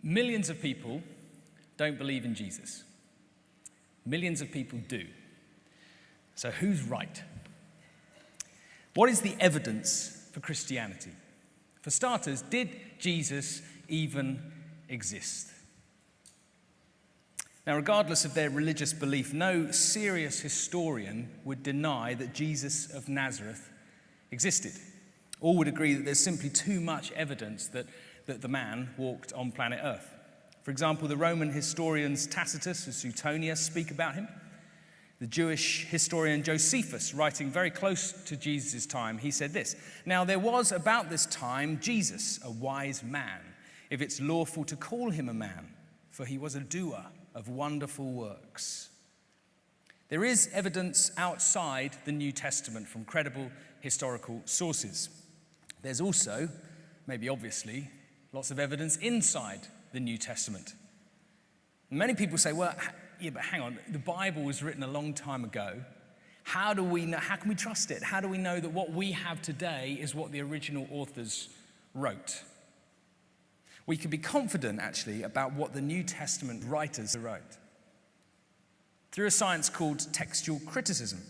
Millions of people don't believe in Jesus. Millions of people do. So who's right? What is the evidence for Christianity? For starters, did Jesus even exist? Now, regardless of their religious belief, no serious historian would deny that Jesus of Nazareth existed. All would agree that there's simply too much evidence that the man walked on planet Earth. For example, the Roman historians Tacitus and Suetonius speak about him. The Jewish historian Josephus, writing very close to Jesus' time, he said this: "Now there was about this time Jesus, a wise man, if it's lawful to call him a man, for he was a doer of wonderful works." There is evidence outside the New Testament from credible historical sources. There's also, maybe obviously, lots of evidence inside the New Testament. Many people say, well, yeah, but hang on, the Bible was written a long time ago. How do we know, how can we trust it? How do we know that what we have today is what the original authors wrote? We can be confident, actually, about what the New Testament writers wrote through a science called textual criticism.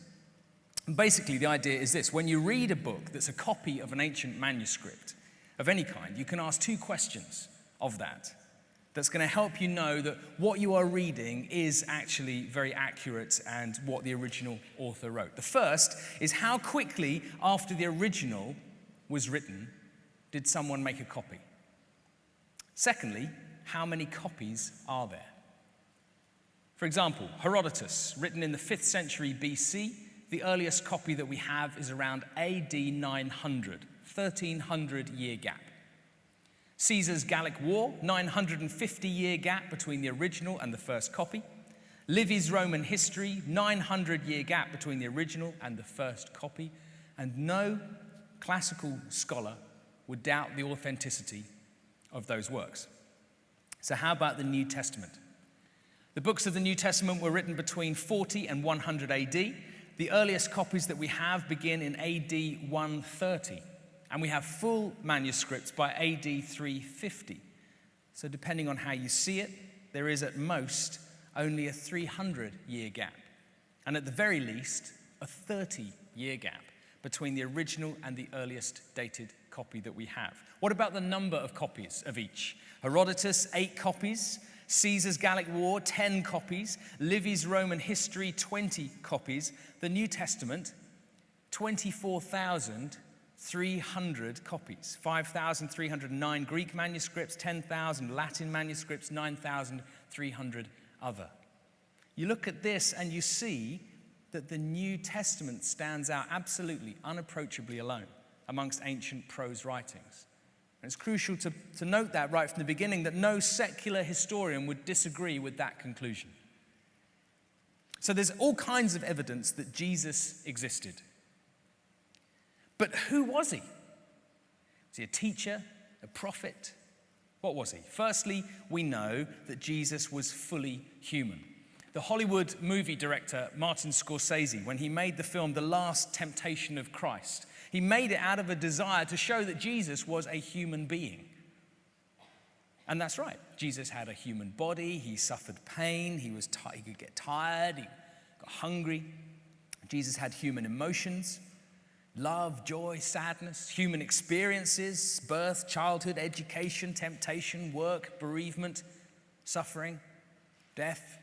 And basically, the idea is this: when you read a book that's a copy of an ancient manuscript of any kind, you can ask two questions of that that's going to help you know that what you are reading is actually very accurate and what the original author wrote. The first is, how quickly after the original was written did someone make a copy? Secondly, how many copies are there? For example, Herodotus, written in the 5th century BC, the earliest copy that we have is around AD 900, 1300-year gap. Caesar's Gallic War, 950-year gap between the original and the first copy. Livy's Roman history, 900-year gap between the original and the first copy. And no classical scholar would doubt the authenticity of those works. So how about the New Testament? The books of the New Testament were written between 40 and 100 AD. The earliest copies that we have begin in AD 130. And we have full manuscripts by AD 350. So depending on how you see it, there is at most only a 300-year gap. And at the very least, a 30-year gap between the original and the earliest dated copy that we have. What about the number of copies of each? Herodotus, 8 copies. Caesar's Gallic War, 10 copies. Livy's Roman history, 20 copies. The New Testament, 24,300 copies. 5,309 Greek manuscripts, 10,000 Latin manuscripts, 9,300 other. You look at this and you see that the New Testament stands out absolutely, unapproachably alone amongst ancient prose writings. And it's crucial to note that right from the beginning, that no secular historian would disagree with that conclusion. So there's all kinds of evidence that Jesus existed. But who was he? Was he a teacher, a prophet? What was he? Firstly, we know that Jesus was fully human. The Hollywood movie director Martin Scorsese, when he made the film The Last Temptation of Christ, he made it out of a desire to show that Jesus was a human being. And that's right. Jesus had a human body. He suffered pain. He could get tired. He got hungry. Jesus had human emotions: love, joy, sadness, human experiences: birth, childhood, education, temptation, work, bereavement, suffering, death.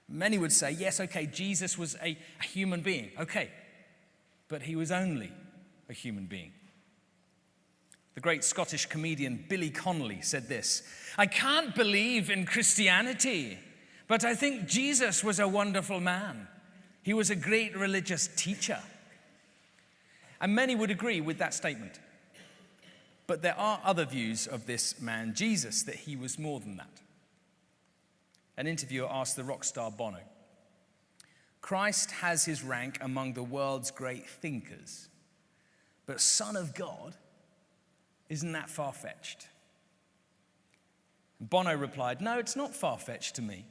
Many would say, yes, okay, Jesus was a human being. Okay. But he was only a human being. The great Scottish comedian Billy Connolly said this: "I can't believe in Christianity, but I think Jesus was a wonderful man. He was a great religious teacher." And many would agree with that statement. But there are other views of this man, Jesus, that he was more than that. An interviewer asked the rock star Bono, "Christ has his rank among the world's great thinkers, but Son of God, isn't that far-fetched?" Bono replied, "No, it's not far-fetched to me.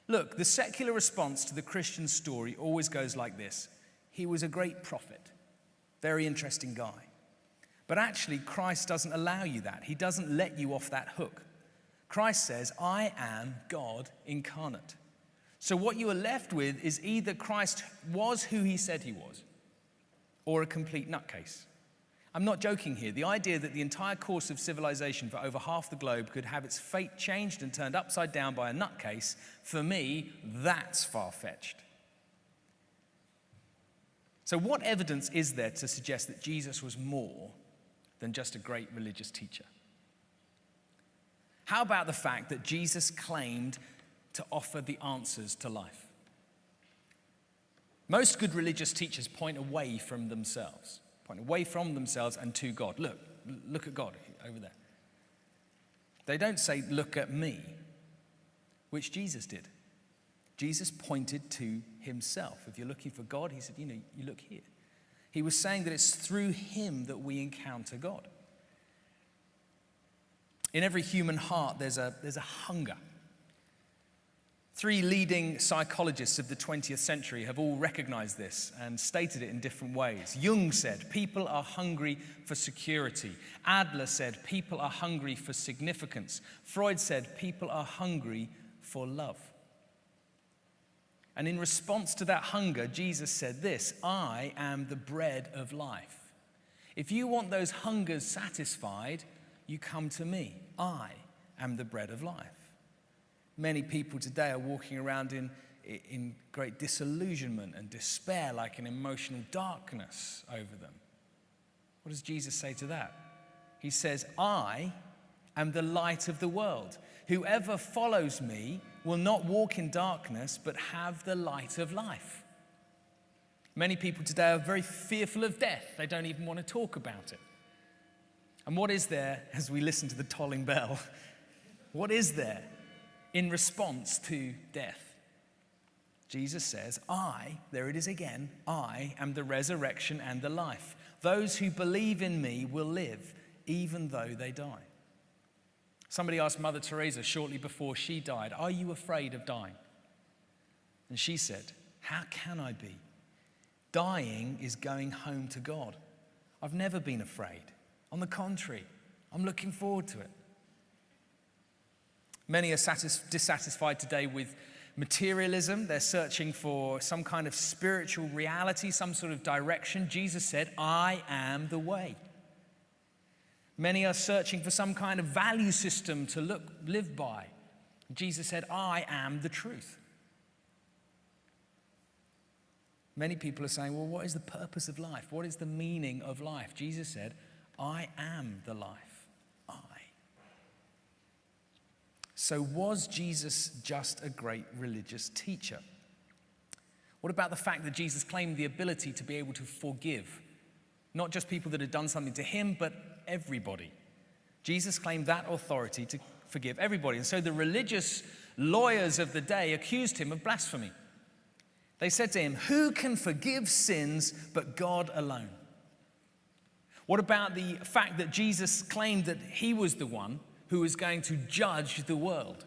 Look, the secular response to the Christian story always goes like this: he was a great prophet, very interesting guy. But actually, Christ doesn't allow you that. He doesn't let you off that hook. Christ says, I am God incarnate. So what you are left with is either Christ was who he said he was, or a complete nutcase. I'm not joking here. The idea that the entire course of civilization for over half the globe could have its fate changed and turned upside down by a nutcase, for me, that's far-fetched. So what evidence is there to suggest that Jesus was more than just a great religious teacher? How about the fact that Jesus claimed to offer the answers to life? Most good religious teachers point away from themselves and to God. Look at God over there. They don't say, look at me, which Jesus did. Jesus pointed to himself. If you're looking for God, he said, you look here. He was saying that it's through him that we encounter God. In every human heart, there's a hunger. 3 leading psychologists of the 20th century have all recognized this and stated it in different ways. Jung said, people are hungry for security. Adler said, people are hungry for significance. Freud said, people are hungry for love. And in response to that hunger, Jesus said this, I am the bread of life. If you want those hungers satisfied, you come to me. I am the bread of life. Many people today are walking around in great disillusionment and despair, like an emotional darkness over them. What does Jesus say to that? He says, I am the light of the world. Whoever follows me will not walk in darkness, but have the light of life. Many people today are very fearful of death. They don't even want to talk about it. And what is there, as we listen to the tolling bell, what is there in response to death? Jesus says, there it is again, I am the resurrection and the life. Those who believe in me will live, even though they die. Somebody asked Mother Teresa shortly before she died, are you afraid of dying? And she said, how can I be? Dying is going home to God. I've never been afraid. On the contrary, I'm looking forward to it. Many are dissatisfied today with materialism. They're searching for some kind of spiritual reality, some sort of direction. Jesus said, I am the way. Many are searching for some kind of value system to live by. Jesus said, I am the truth. Many people are saying, well, what is the purpose of life? What is the meaning of life? Jesus said, I am the life. I. So was Jesus just a great religious teacher? What about the fact that Jesus claimed the ability to be able to forgive? Not just people that had done something to him, but everybody. Jesus claimed that authority to forgive everybody. And so the religious lawyers of the day accused him of blasphemy. They said to him, who can forgive sins but God alone? What about the fact that Jesus claimed that he was the one who was going to judge the world?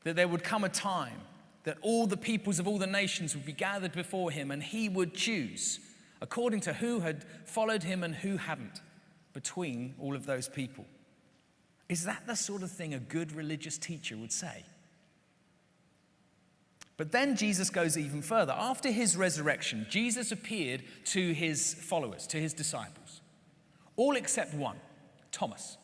That there would come a time that all the peoples of all the nations would be gathered before him and he would choose according to who had followed him and who hadn't between all of those people. Is that the sort of thing a good religious teacher would say? But then Jesus goes even further. After his resurrection, Jesus appeared to his followers, to his disciples, all except one, Thomas.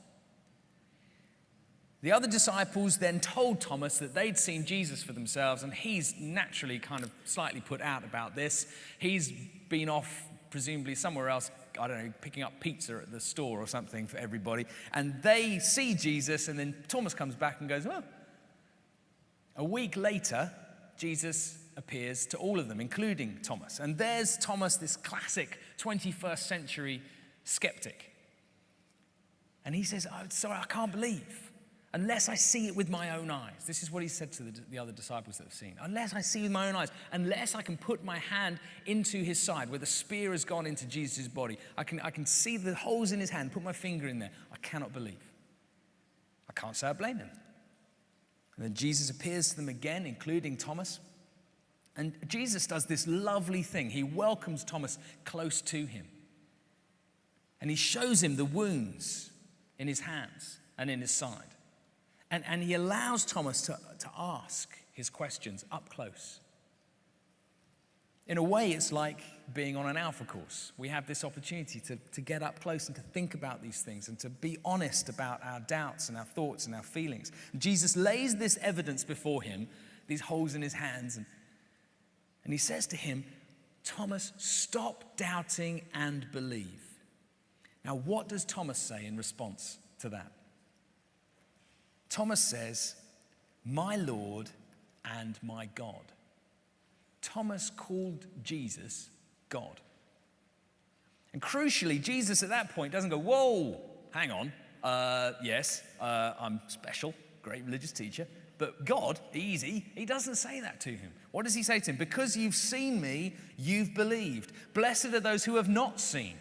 The other disciples then told Thomas that they'd seen Jesus for themselves, and he's naturally kind of slightly put out about this. He's been off, presumably somewhere else, I don't know, picking up pizza at the store or something for everybody, and they see Jesus, and then Thomas comes back and goes, well. A week later, Jesus appears to all of them, including Thomas. And there's Thomas, this classic 21st century skeptic. And he says, sorry, I can't believe unless I see it with my own eyes. This is what he said to the other disciples that have seen. Unless I see with my own eyes, unless I can put my hand into his side where the spear has gone into Jesus' body, I can see the holes in his hand, put my finger in there. I cannot believe. I can't say I blame him. And then Jesus appears to them again, including Thomas. And Jesus does this lovely thing. He welcomes Thomas close to him. And he shows him the wounds in his hands and in his side. And he allows Thomas to ask his questions up close. In a way, it's like being on an Alpha course. We have this opportunity to get up close and to think about these things and to be honest about our doubts and our thoughts and our feelings. And Jesus lays this evidence before him, these holes in his hands, and he says to him, Thomas, stop doubting and believe. Now, what does Thomas say in response to that? Thomas says, my Lord and my God. Thomas called Jesus God. And crucially, Jesus at that point doesn't go, whoa, hang on, yes, I'm special, great religious teacher, but God, easy. He doesn't say that to him. What does he say to him? Because you've seen me, you've believed. Blessed are those who have not seen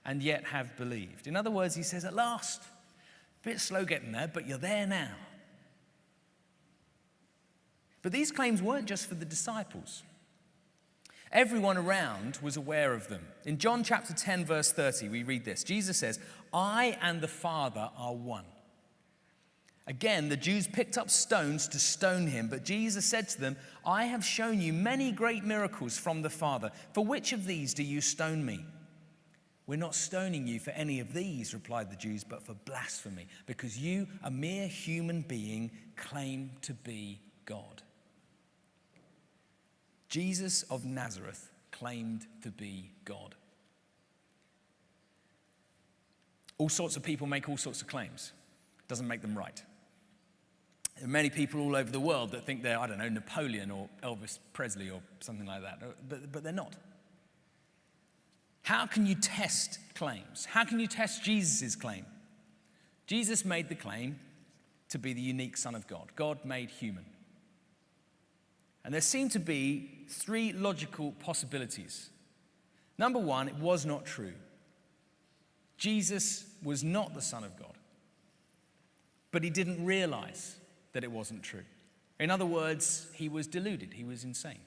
and yet have believed. In other words, he says, at last, a bit slow getting there, but you're there now. But these claims weren't just for the disciples. Everyone around was aware of them. In John chapter 10, verse 30, we read this. Jesus says, I and the Father are one. Again, the Jews picked up stones to stone him, but Jesus said to them, I have shown you many great miracles from the Father. For which of these do you stone me? We're not stoning you for any of these, replied the Jews, but for blasphemy, because you, a mere human being, claim to be God. Jesus of Nazareth claimed to be God. All sorts of people make all sorts of claims. It doesn't make them right. There are many people all over the world that think they're, I don't know, Napoleon or Elvis Presley or something like that, but they're not. How can you test claims? How can you test Jesus' claim? Jesus made the claim to be the unique Son of God, God made human. And there seem to be three logical possibilities. Number one, it was not true. Jesus was not the Son of God, but he didn't realize that it wasn't true. In other words, he was deluded, he was insane.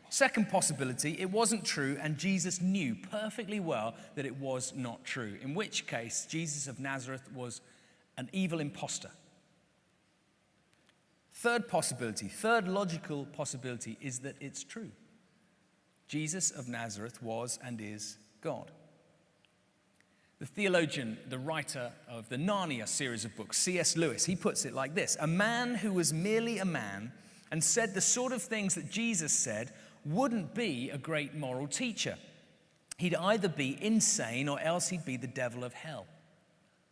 Second possibility, it wasn't true and Jesus knew perfectly well that it was not true, in which case Jesus of Nazareth was an evil imposter. Third possibility, third logical possibility is that it's true. Jesus of Nazareth was and is God. The theologian, the writer of the Narnia series of books, C.S. Lewis, he puts it like this: a man who was merely a man and said the sort of things that Jesus said wouldn't be a great moral teacher. He'd either be insane or else he'd be the devil of hell.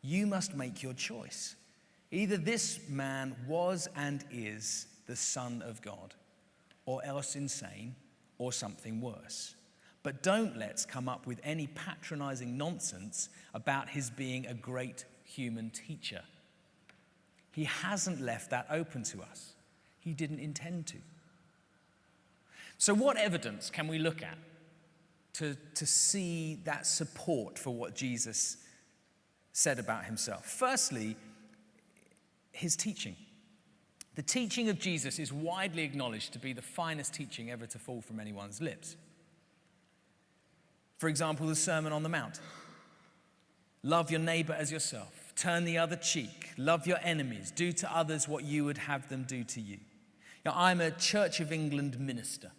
You must make your choice. Either this man was and is the Son of God, or else insane, or something worse. But don't let's come up with any patronizing nonsense about his being a great human teacher. He hasn't left that open to us. He didn't intend to. So what evidence can we look at to see that support for what Jesus said about himself? Firstly, his teaching. The teaching of Jesus is widely acknowledged to be the finest teaching ever to fall from anyone's lips. For example, the Sermon on the Mount. Love your neighbor as yourself. Turn the other cheek. Love your enemies. Do to others what you would have them do to you. Now, I'm a Church of England minister,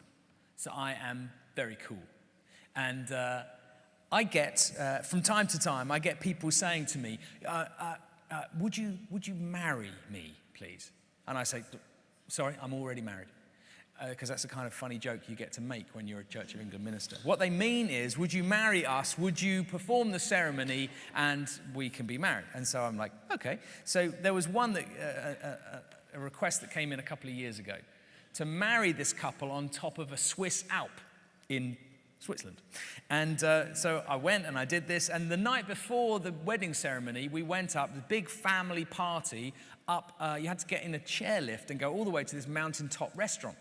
so I am very cool. And I get, from time to time, I get people saying to me, would you marry me, please? And I say, sorry, I'm already married. Because that's the kind of funny joke you get to make when you're a Church of England minister. What they mean is, would you marry us? Would you perform the ceremony and we can be married? And so I'm like, okay. So there was one that a request that came in a couple of years ago to marry this couple on top of a Swiss Alp in Switzerland. And so I went and I did this. And the night before the wedding ceremony, we went up, the big family party, up. You had to get in a chairlift and go all the way to this mountaintop restaurant.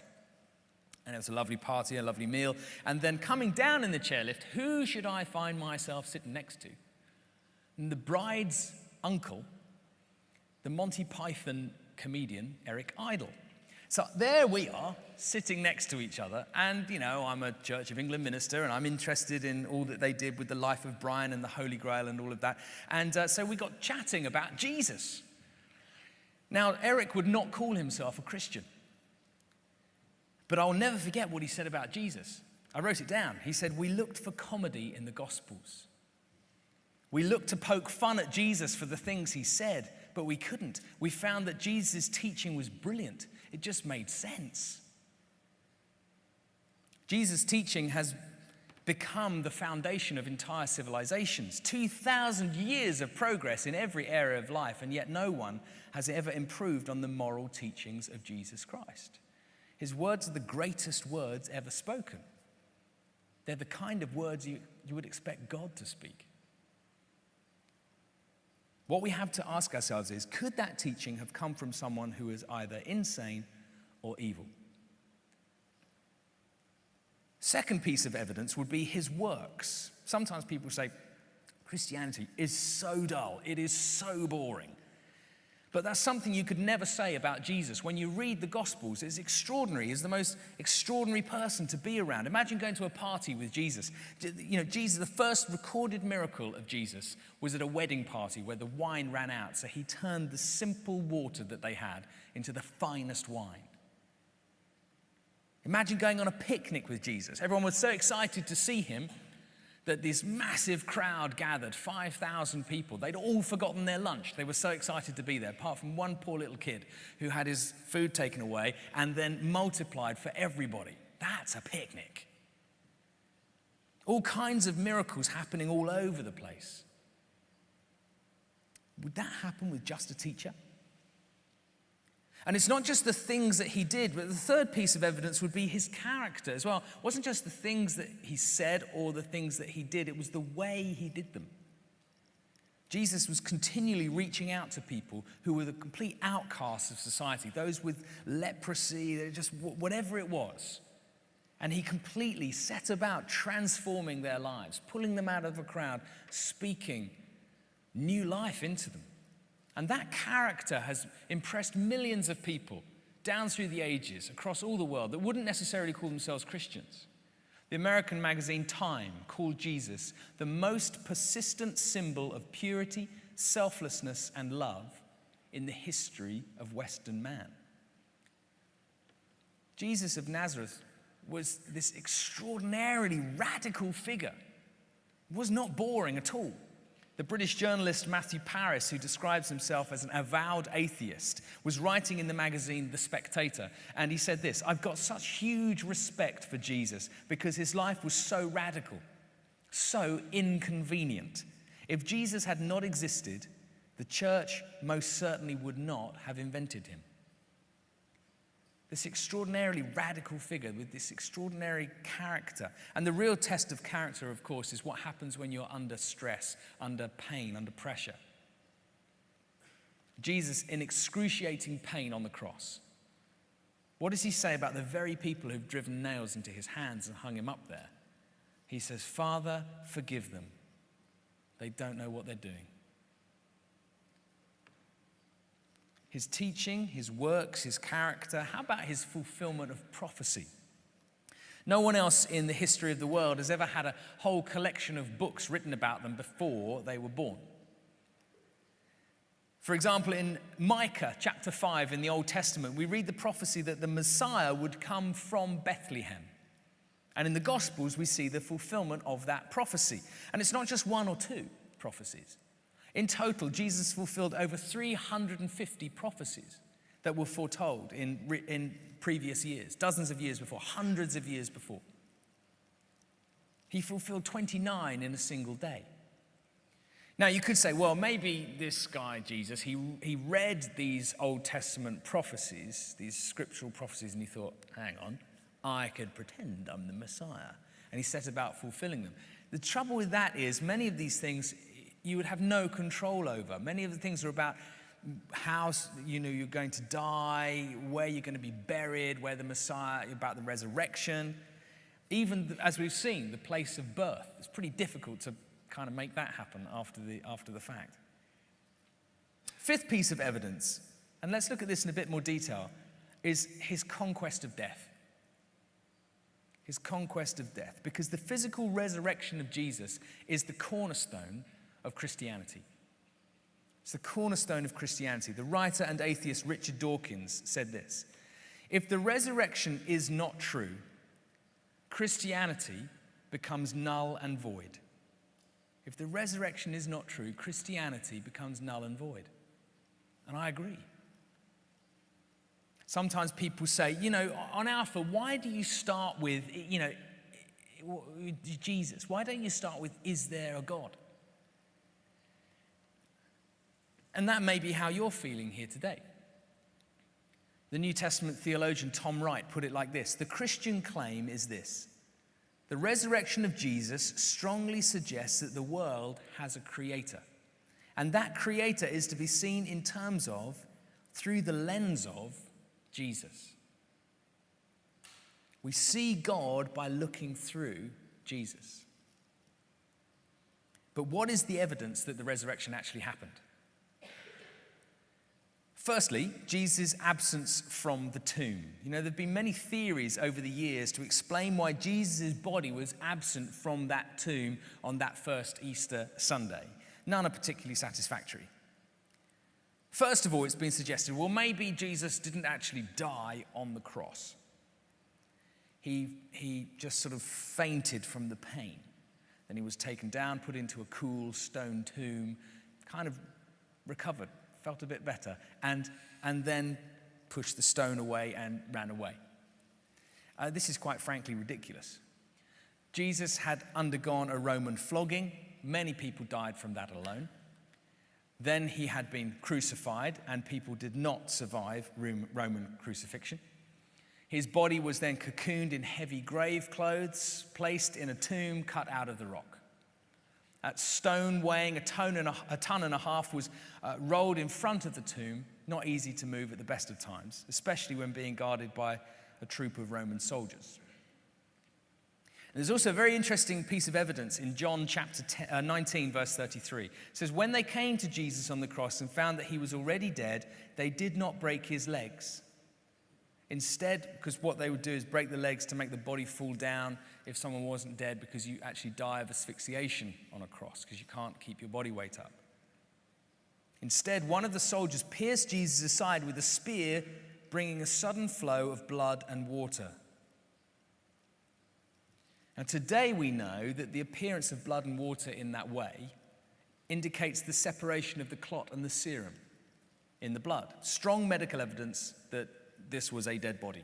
And it was a lovely party, a lovely meal. And then coming down in the chairlift, who should I find myself sitting next to? And the bride's uncle, the Monty Python comedian, Eric Idle. So there we are, sitting next to each other. And, you know, I'm a Church of England minister, and I'm interested in all that they did with the life of Brian and the Holy Grail and all of that. And so we got chatting about Jesus. Now, Eric would not call himself a Christian, but I'll never forget what he said about Jesus. I wrote it down. He said, "We looked for comedy in the Gospels. We looked to poke fun at Jesus for the things he said, but we couldn't. We found that Jesus' teaching was brilliant. It just made sense." Jesus' teaching has become the foundation of entire civilizations. 2,000 years of progress in every area of life, and yet no one has ever improved on the moral teachings of Jesus Christ. His words are the greatest words ever spoken. They're the kind of words you would expect God to speak. What we have to ask ourselves is, could that teaching have come from someone who is either insane or evil? Second piece of evidence would be his works. Sometimes people say, Christianity is so dull, it is so boring. But that's something you could never say about Jesus. When you read the Gospels, it's extraordinary. He's the most extraordinary person to be around. Imagine going to a party with Jesus. You know, Jesus, the first recorded miracle of Jesus was at a wedding party where the wine ran out. So he turned the simple water that they had into the finest wine. Imagine going on a picnic with Jesus. Everyone was so excited to see him that this massive crowd gathered, 5,000 people. They'd all forgotten their lunch. They were so excited to be there, apart from one poor little kid who had his food taken away and then multiplied for everybody. That's a picnic. All kinds of miracles happening all over the place. Would that happen with just a teacher? And it's not just the things that he did, but the third piece of evidence would be his character as well. It wasn't just the things that he said or the things that he did, it was the way he did them. Jesus was continually reaching out to people who were the complete outcasts of society, those with leprosy, just whatever it was. And he completely set about transforming their lives, pulling them out of the crowd, speaking new life into them. And that character has impressed millions of people down through the ages, across all the world, that wouldn't necessarily call themselves Christians. The American magazine Time called Jesus the most persistent symbol of purity, selflessness, and love in the history of Western man. Jesus of Nazareth was this extraordinarily radical figure. It was not boring at all. The British journalist Matthew Paris, who describes himself as an avowed atheist, was writing in the magazine The Spectator, and he said this: "I've got such huge respect for Jesus because his life was so radical, so inconvenient. If Jesus had not existed, the church most certainly would not have invented him." This extraordinarily radical figure with this extraordinary character. And the real test of character, of course, is what happens when you're under stress, under pain, under pressure. Jesus, in excruciating pain on the cross, what does he say about the very people who've driven nails into his hands and hung him up there? He says, "Father, forgive them. They don't know what they're doing." His teaching, his works, his character. How about his fulfillment of prophecy? No one else in the history of the world has ever had a whole collection of books written about them before they were born. For example, in Micah chapter 5 in the Old Testament, we read the prophecy that the Messiah would come from Bethlehem. And in the Gospels, we see the fulfillment of that prophecy. And it's not just one or two prophecies. In total, Jesus fulfilled over 350 prophecies that were foretold in previous years, dozens of years before, hundreds of years before. He fulfilled 29 in a single day. Now, you could say, well, maybe this guy, Jesus, he read these Old Testament prophecies, these scriptural prophecies, and he thought, hang on, I could pretend I'm the Messiah. And he set about fulfilling them. The trouble with that is many of these things you would have no control over. Many of the things are about how you're going to die, where you're going to be buried, where the Messiah, about the resurrection. Even as we've seen, the place of birth. It's pretty difficult to kind of make that happen after the fact. Fifth piece of evidence, and let's look at this in a bit more detail, is his conquest of death. His conquest of death. Because the physical resurrection of Jesus is the cornerstone of Christianity. It's the cornerstone of Christianity. The writer and atheist Richard Dawkins said this: "If the resurrection is not true, Christianity becomes null and void." If the resurrection is not true, Christianity becomes null and void. And I agree. Sometimes people say, on Alpha, why do you start with, Jesus? Why don't you start with, is there a God? And that may be how you're feeling here today. The New Testament theologian Tom Wright put it like this: the Christian claim is this: the resurrection of Jesus strongly suggests that the world has a creator. And that creator is to be seen in terms of, through the lens of, Jesus. We see God by looking through Jesus. But what is the evidence that the resurrection actually happened? Firstly, Jesus' absence from the tomb. There have been many theories over the years to explain why Jesus' body was absent from that tomb on that first Easter Sunday. None are particularly satisfactory. First of all, it's been suggested, well, maybe Jesus didn't actually die on the cross. He just sort of fainted from the pain. Then he was taken down, put into a cool stone tomb, kind of recovered, felt a bit better, and then pushed the stone away and ran away. This is quite frankly ridiculous. Jesus had undergone a Roman flogging. Many people died from that alone. Then he had been crucified, and people did not survive Roman crucifixion. His body was then cocooned in heavy grave clothes, placed in a tomb cut out of the rock. That stone weighing a ton and a half was rolled in front of the tomb, not easy to move at the best of times, especially when being guarded by a troop of Roman soldiers. And there's also a very interesting piece of evidence in John chapter 19, verse 33. It says, when they came to Jesus on the cross and found that he was already dead, they did not break his legs. Instead, because what they would do is break the legs to make the body fall down if someone wasn't dead, because you actually die of asphyxiation on a cross because you can't keep your body weight up. Instead, one of the soldiers pierced Jesus' side with a spear, bringing a sudden flow of blood and water. And today we know that the appearance of blood and water in that way indicates the separation of the clot and the serum in the blood. Strong medical evidence that this was a dead body,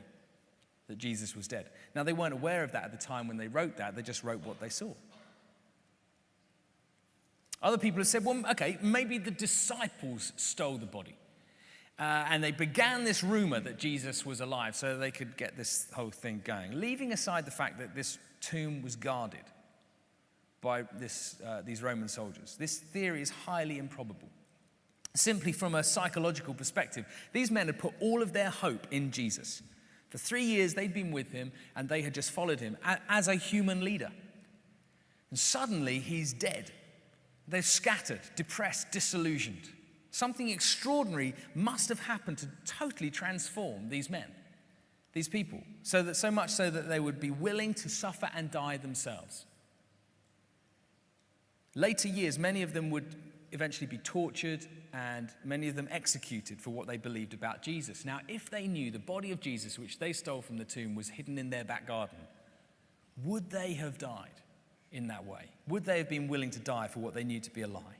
that Jesus was dead. Now, they weren't aware of that at the time when they wrote that. They just wrote what they saw. Other people have said, well, okay, maybe the disciples stole the body. And they began this rumor that Jesus was alive so they could get this whole thing going, leaving aside the fact that this tomb was guarded by these Roman soldiers. This theory is highly improbable. Simply from a psychological perspective, these men had put all of their hope in Jesus. For 3 years, they'd been with him, and they had just followed him as a human leader. And suddenly, he's dead. They're scattered, depressed, disillusioned. Something extraordinary must have happened to totally transform these men, these people, so much so that they would be willing to suffer and die themselves. Later years, many of them would eventually be tortured, and many of them executed for what they believed about Jesus. Now, if they knew the body of Jesus, which they stole from the tomb, was hidden in their back garden, would they have died in that way? Would they have been willing to die for what they knew to be a lie?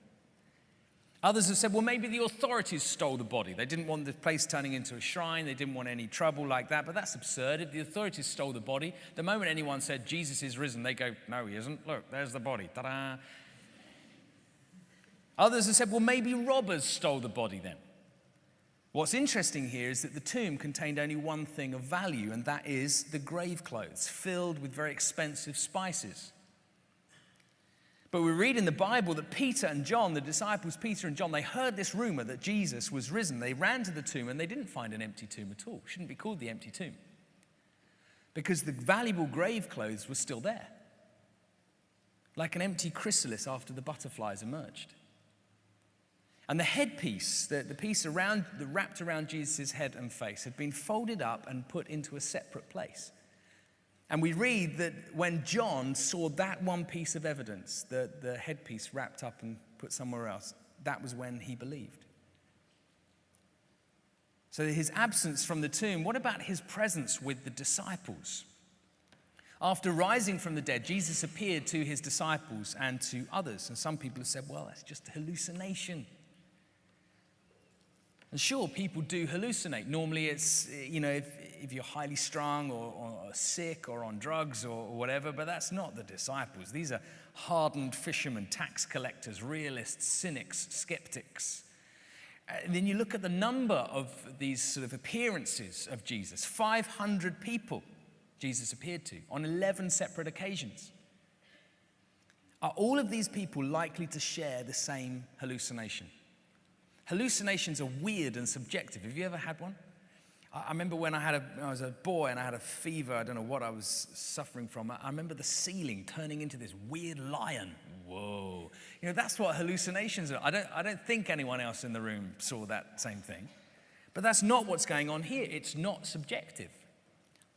Others have said, well, maybe the authorities stole the body. They didn't want the place turning into a shrine. They didn't want any trouble like that, but that's absurd. If the authorities stole the body, the moment anyone said, Jesus is risen, they go, no, he isn't. Look, there's the body. Ta-da. Others have said, well, maybe robbers stole the body then. What's interesting here is that the tomb contained only one thing of value, and that is the grave clothes filled with very expensive spices. But we read in the Bible that Peter and John, the disciples Peter and John, they heard this rumor that Jesus was risen. They ran to the tomb and they didn't find an empty tomb at all. It shouldn't be called the empty tomb, because the valuable grave clothes were still there, like an empty chrysalis after the butterflies emerged. And the headpiece, the piece that wrapped around Jesus' head and face, had been folded up and put into a separate place. And we read that when John saw that one piece of evidence, the headpiece wrapped up and put somewhere else, that was when he believed. So his absence from the tomb, what about his presence with the disciples? After rising from the dead, Jesus appeared to his disciples and to others. And some people have said, well, that's just a hallucination. And sure, people do hallucinate. Normally it's, if you're highly strung or sick or on drugs or whatever, but that's not the disciples. These are hardened fishermen, tax collectors, realists, cynics, skeptics. And then you look at the number of these sort of appearances of Jesus. 500 people Jesus appeared to on 11 separate occasions. Are all of these people likely to share the same hallucination? Hallucinations are weird and subjective. Have you ever had one? I remember when I was a boy and I had a fever. I don't know what I was suffering from. I remember the ceiling turning into this weird lion. Whoa. That's what hallucinations are. I don't think anyone else in the room saw that same thing. But that's not what's going on here. It's not subjective.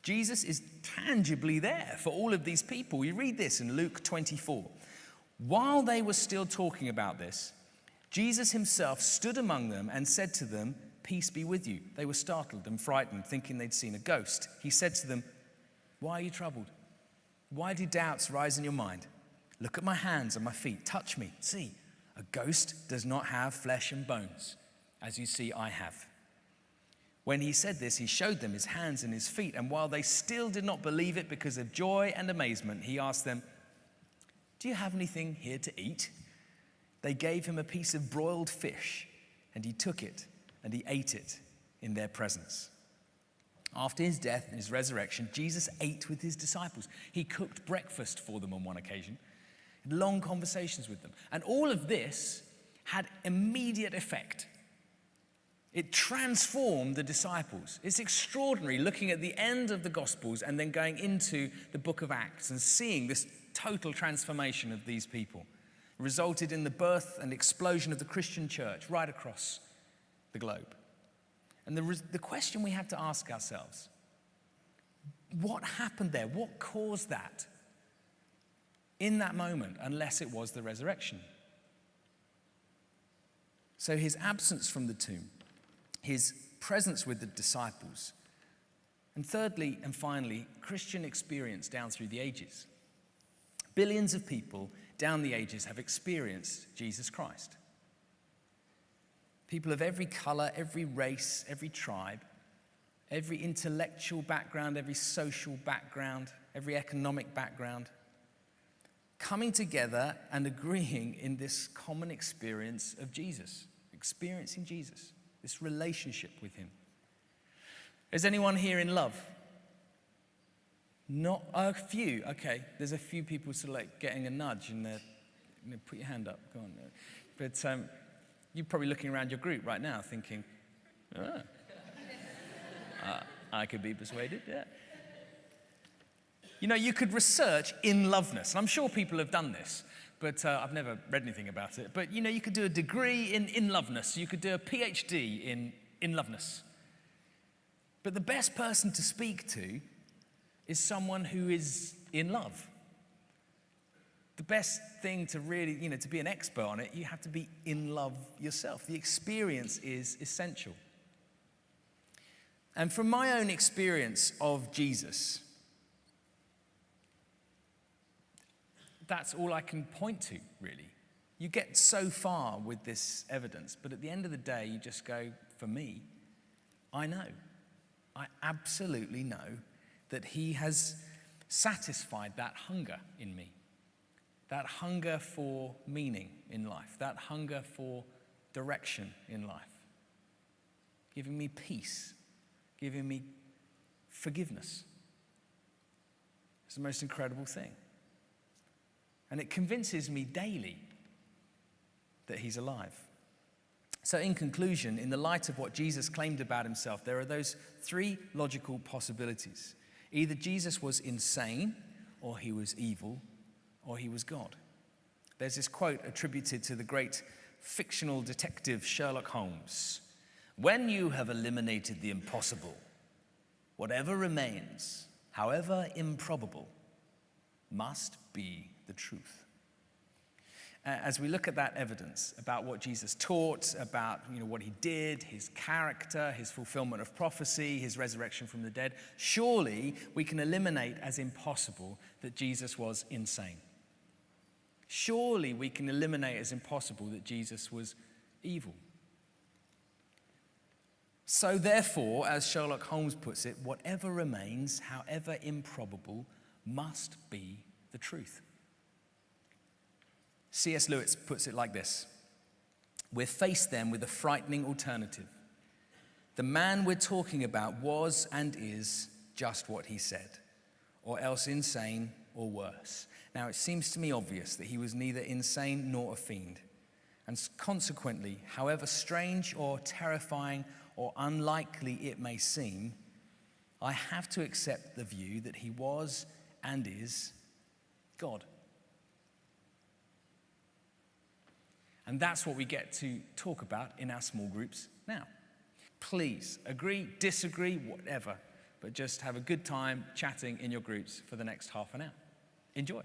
Jesus is tangibly there for all of these people. We read this in Luke 24. While they were still talking about this, Jesus himself stood among them and said to them, "Peace be with you." They were startled and frightened, thinking they'd seen a ghost. He said to them, "Why are you troubled? Why do doubts rise in your mind? Look at my hands and my feet. Touch me. See, a ghost does not have flesh and bones, as you see I have." When he said this, he showed them his hands and his feet. And while they still did not believe it because of joy and amazement, he asked them, "Do you have anything here to eat?" They gave him a piece of broiled fish, and he took it and he ate it in their presence. After his death and his resurrection, Jesus ate with his disciples. He cooked breakfast for them on one occasion, had long conversations with them. And all of this had immediate effect. It transformed the disciples. It's extraordinary looking at the end of the Gospels and then going into the book of Acts and seeing this total transformation of these people. It resulted in the birth and explosion of the Christian church right across the globe. And the question we have to ask ourselves, what happened there? What caused that in that moment, unless it was the resurrection? So his absence from the tomb, his presence with the disciples, and thirdly and finally, Christian experience down through the ages. Billions of people down the ages have experienced Jesus Christ. People of every color, every race, every tribe, every intellectual background, every social background, every economic background, coming together and agreeing in this common experience of Jesus, experiencing Jesus, this relationship with him. Is anyone here in love? Not a few. Okay, there's a few people sort of like getting a nudge and put your hand up. Go on. But you're probably looking around your group right now thinking, I could be persuaded, yeah. You could research in loveness. And I'm sure people have done this, but I've never read anything about it. But, you could do a degree in loveness. You could do a PhD in loveness. But the best person to speak to is someone who is in love. The best thing to really, to be an expert on it, you have to be in love yourself. The experience is essential. And from my own experience of Jesus, that's all I can point to, really. You get so far with this evidence, but at the end of the day, you just go, for me, I know. I absolutely know that he has satisfied that hunger in me. That hunger for meaning in life, that hunger for direction in life, giving me peace, giving me forgiveness. It's the most incredible thing. And it convinces me daily that he's alive. So in conclusion, in the light of what Jesus claimed about himself, there are those three logical possibilities. Either Jesus was insane, or he was evil, or he was God. There's this quote attributed to the great fictional detective Sherlock Holmes. "When you have eliminated the impossible, whatever remains, however improbable, must be the truth." as we look at that evidence about what Jesus taught, about what he did, his character, his fulfillment of prophecy, his resurrection from the dead, surely we can eliminate as impossible that Jesus was insane. Surely we can eliminate as impossible that Jesus was evil. So therefore, as Sherlock Holmes puts it, whatever remains, however improbable, must be the truth. C.S. Lewis puts it like this: we're faced then with a frightening alternative. The man we're talking about was and is just what he said, or else insane or worse. Now, it seems to me obvious that he was neither insane nor a fiend. And consequently, however strange or terrifying or unlikely it may seem, I have to accept the view that he was and is God. And that's what we get to talk about in our small groups now. Please, agree, disagree, whatever, but just have a good time chatting in your groups for the next half an hour. Enjoy.